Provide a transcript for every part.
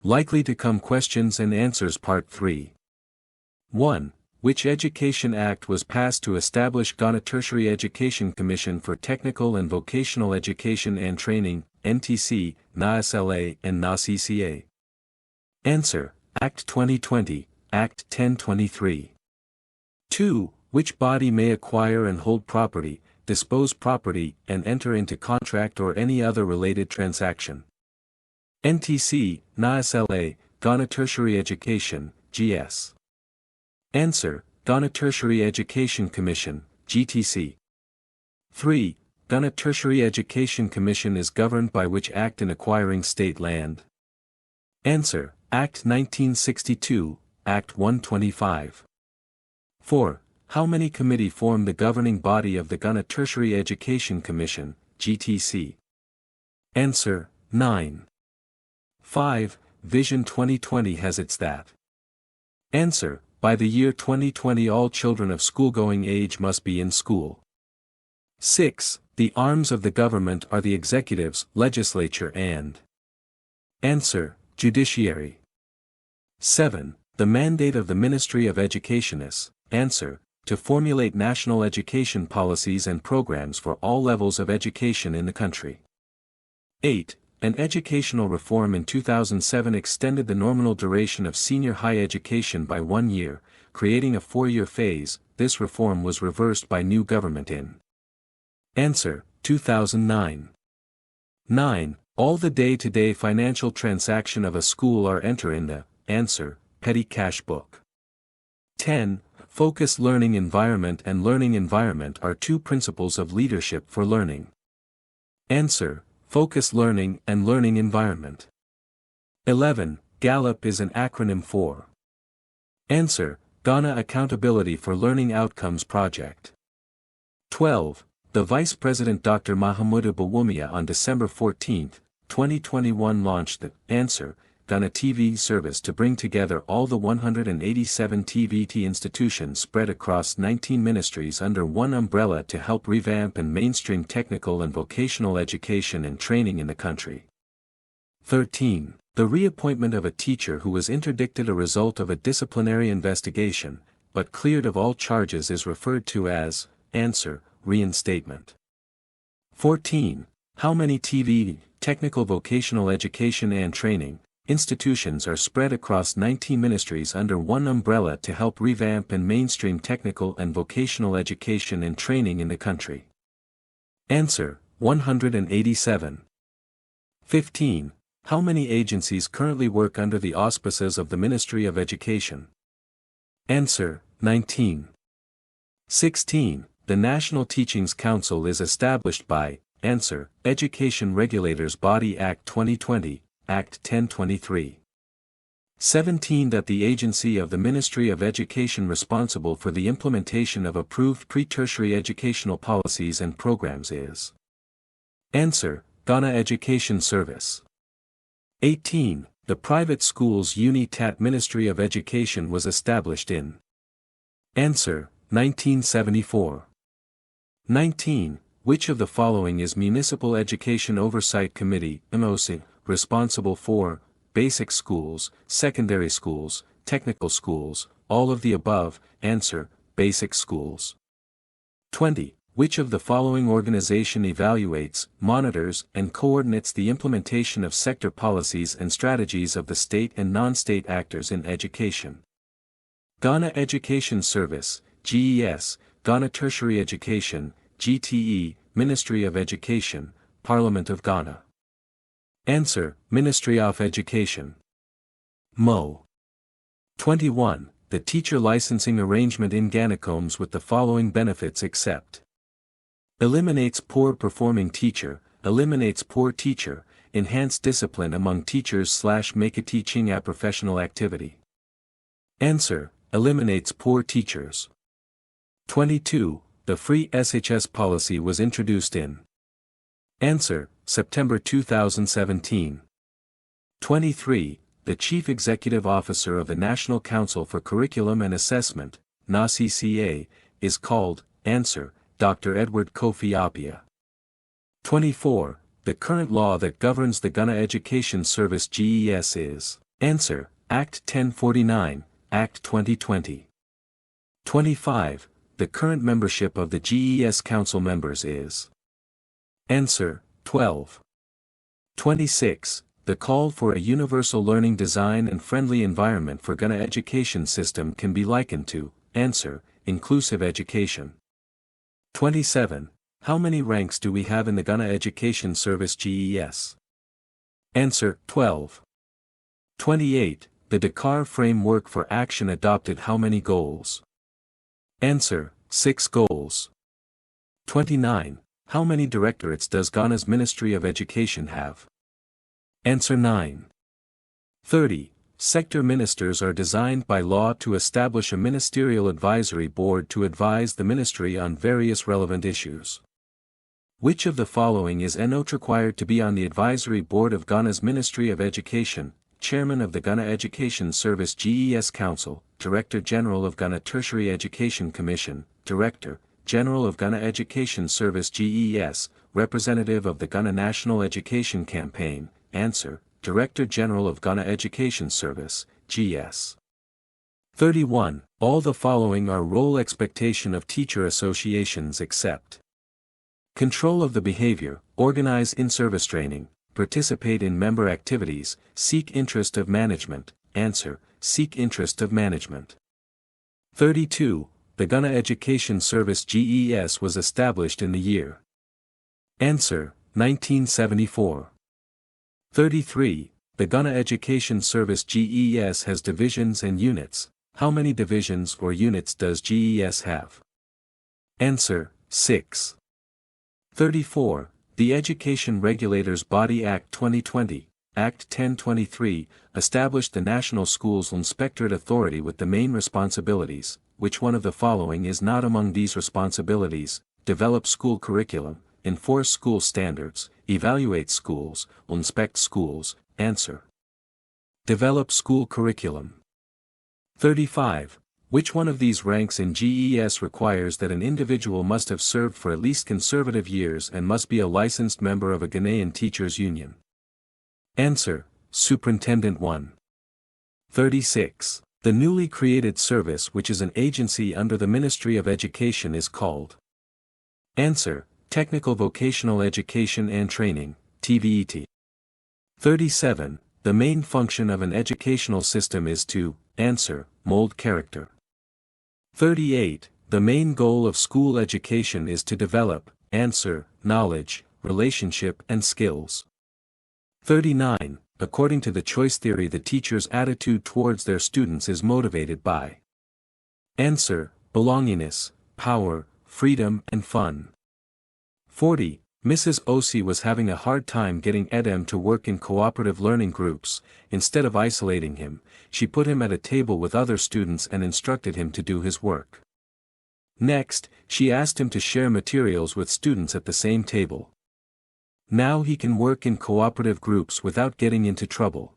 Likely to come questions and answers Part 3. 1. Which Education Act was passed to establish Ghana Tertiary Education Commission for Technical and Vocational Education and Training, NTC, NASLA and NACCA? Answer: Act 2020, Act 1023. 2. Which body may acquire and hold property, dispose property, and enter into contract or any other related transaction? NTC, NASLA, Ghana Tertiary Education, GS. Answer: Ghana Tertiary Education Commission, GTC. 3. Ghana Tertiary Education Commission is governed by which act in acquiring state land? Answer: Act 1962, Act 125. 4. How many committee form the governing body of the Ghana Tertiary Education Commission, GTC? Answer: 9. 5. Vision 2020 has its that. Answer: by the year 2020 all children of school-going age must be in school. 6. The arms of the government are the executives, legislature and. Answer: judiciary. 7. The mandate of the Ministry of Education is. Answer: to formulate national education policies and programs for all levels of education in the country. 8. An educational reform in 2007 extended the nominal duration of senior high education by 1 year, creating a 4-year phase. This reform was reversed by new government in. Answer: 2009. 9. All the day-to-day financial transaction of a school are enter in the. Answer: petty cash book. 10. Focused learning environment and learning environment are two principles of leadership for learning. Answer: focused learning and learning environment. 11. GALLOP is an acronym for. Answer: Ghana Accountability for Learning Outcomes Project. 12. The Vice President Dr. Mahamudu Bawumia on December 14, 2021 launched the. Answer: Ghana TV service to bring together all the 187 TVT institutions spread across 19 ministries under one umbrella to help revamp and mainstream technical and vocational education and training in the country. 13. The reappointment of a teacher who was interdicted a result of a disciplinary investigation, but cleared of all charges is referred to as. Answer: reinstatement. 14. How many TV, technical vocational education and training, institutions are spread across 19 ministries under one umbrella to help revamp and mainstream technical and vocational education and training in the country? Answer: 187. 15. How many agencies currently work under the auspices of the Ministry of Education? Answer: 19. 16. The National Teachings Council is established by. Answer: Education Regulators Body Act 2020, Act 1023. 17. That the agency of the Ministry of Education responsible for the implementation of approved pre-tertiary educational policies and programs is. Answer: Ghana Education Service. 18. The Private Schools UNITAT Ministry of Education was established in. Answer: 1974. 19. Which of the following is Municipal Education Oversight Committee, MOSI, responsible for? Basic schools, secondary schools, technical schools, all of the above? Answer: basic schools. 20. Which of the following organization evaluates, monitors, and coordinates the implementation of sector policies and strategies of the state and non-state actors in education? Ghana Education Service, GES, Ghana Tertiary Education, GTE, Ministry of Education, Parliament of Ghana. Answer: Ministry of Education. Mo. 21. The teacher licensing arrangement in Ghana comes with the following benefits except. Eliminates poor performing teacher, eliminates poor teacher, enhance discipline among teachers / make a teaching a professional activity. Answer: eliminates poor teachers. 22. The free SHS policy was introduced in. Answer: September 2017. 23. The Chief Executive Officer of the National Council for Curriculum and Assessment, NACCA, is called. Answer: Dr. Edward Kofi Appiah. 24. The current law that governs the Ghana Education Service GES is. Answer, Act 1049, Act 2020. 25. The current membership of the GES Council members is. Answer, 12. 26. The call for a universal learning design and friendly environment for Ghana education system can be likened to. Answer, inclusive education. 27. How many ranks do we have in the Ghana Education Service GES? Answer, 12. 28. The Dakar Framework for Action adopted how many goals? Answer, 6 goals. 29. How many directorates does Ghana's Ministry of Education have? Answer, 9. 30. Sector ministers are designed by law to establish a ministerial advisory board to advise the ministry on various relevant issues. Which of the following is not required to be on the advisory board of Ghana's Ministry of Education? Chairman of the Ghana Education Service GES Council, Director General of Ghana Tertiary Education Commission, Director General of Ghana Education Service GES, Representative of the Ghana National Education Campaign. Answer, Director General of Ghana Education Service, GS. 31. All the following are role expectation of teacher associations except. Control of the behavior, organize in-service training, participate in member activities, seek interest of management. Answer, seek interest of management. 32. The Ghana Education Service GES was established in the year. Answer, 1974. 33. The Ghana Education Service GES has divisions and units. How many divisions or units does GES have? Answer, 6. 34. The Education Regulators Body Act 2020, Act 1023, established the National Schools Inspectorate Authority with the main responsibilities. Which one of the following is not among these responsibilities? Develop school curriculum, enforce school standards, evaluate schools, inspect schools. Answer, develop school curriculum. 35. Which one of these ranks in GES requires that an individual must have served for at least consecutive years and must be a licensed member of a Ghanaian Teachers Union? Answer, Superintendent 1. 36. The newly created service which is an agency under the Ministry of Education is called. Answer, Technical Vocational Education and Training, TVET. 37. The main function of an educational system is to. Answer, mold character. 38. The main goal of school education is to develop. Answer, knowledge, relationship and skills. 39. According to the choice theory, the teacher's attitude towards their students is motivated by. Answer, belongingness, power, freedom and fun. 40. Mrs. Osi was having a hard time getting Edem to work in cooperative learning groups. Instead of isolating him, she put him at a table with other students and instructed him to do his work. Next, she asked him to share materials with students at the same table. Now he can work in cooperative groups without getting into trouble.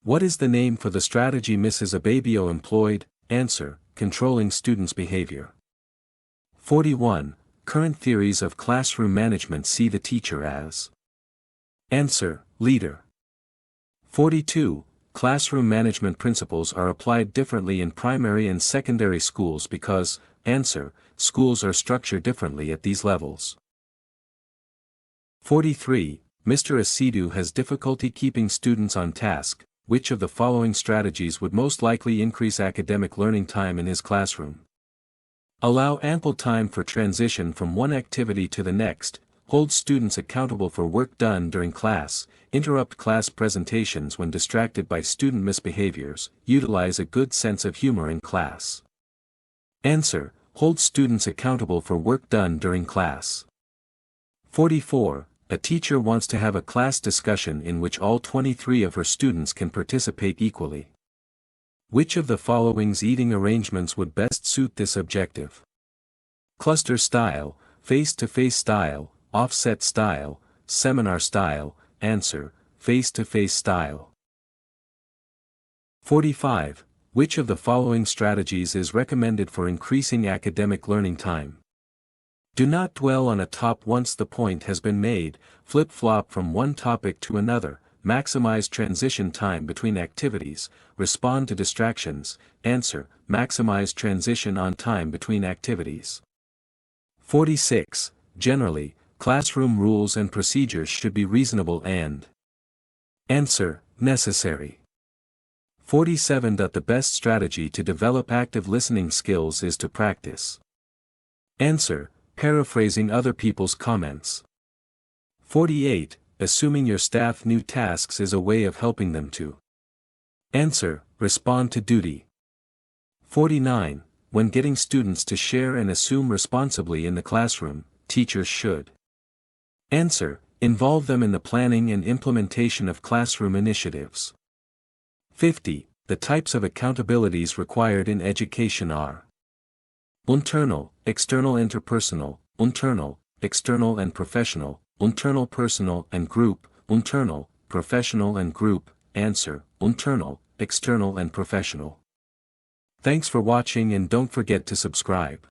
What is the name for the strategy Mrs. Ababio employed? Answer, controlling students' behavior. 41. Current theories of classroom management see the teacher as. Answer, leader. 42. Classroom management principles are applied differently in primary and secondary schools because. Answer, schools are structured differently at these levels. 43. Mr. Asidu has difficulty keeping students on task. Which of the following strategies would most likely increase academic learning time in his classroom? Allow ample time for transition from one activity to the next, hold students accountable for work done during class, interrupt class presentations when distracted by student misbehaviors, utilize a good sense of humor in class. Answer, hold students accountable for work done during class. 44. A teacher wants to have a class discussion in which all 23 of her students can participate equally. Which of the following's eating arrangements would best suit this objective? Cluster style, face-to-face style, offset style, seminar style. Answer, face-to-face style. 45. Which of the following strategies is recommended for increasing academic learning time? Do not dwell on a top once the point has been made, flip-flop from one topic to another, maximize transition time between activities, respond to distractions. Answer, maximize transition on time between activities. 46. Generally, classroom rules and procedures should be reasonable and answer, necessary. 47. The best strategy to develop active listening skills is to practice. Answer, paraphrasing other people's comments. 48. Assuming your staff new tasks is a way of helping them to answer, respond to duty. 49. When getting students to share and assume responsibly in the classroom, teachers should answer, involve them in the planning and implementation of classroom initiatives. 50. The types of accountabilities required in education are internal, external, interpersonal, internal, external and professional, internal, personal and group, internal, professional and group. Answer, internal, external and professional. Thanks for watching and don't forget to subscribe.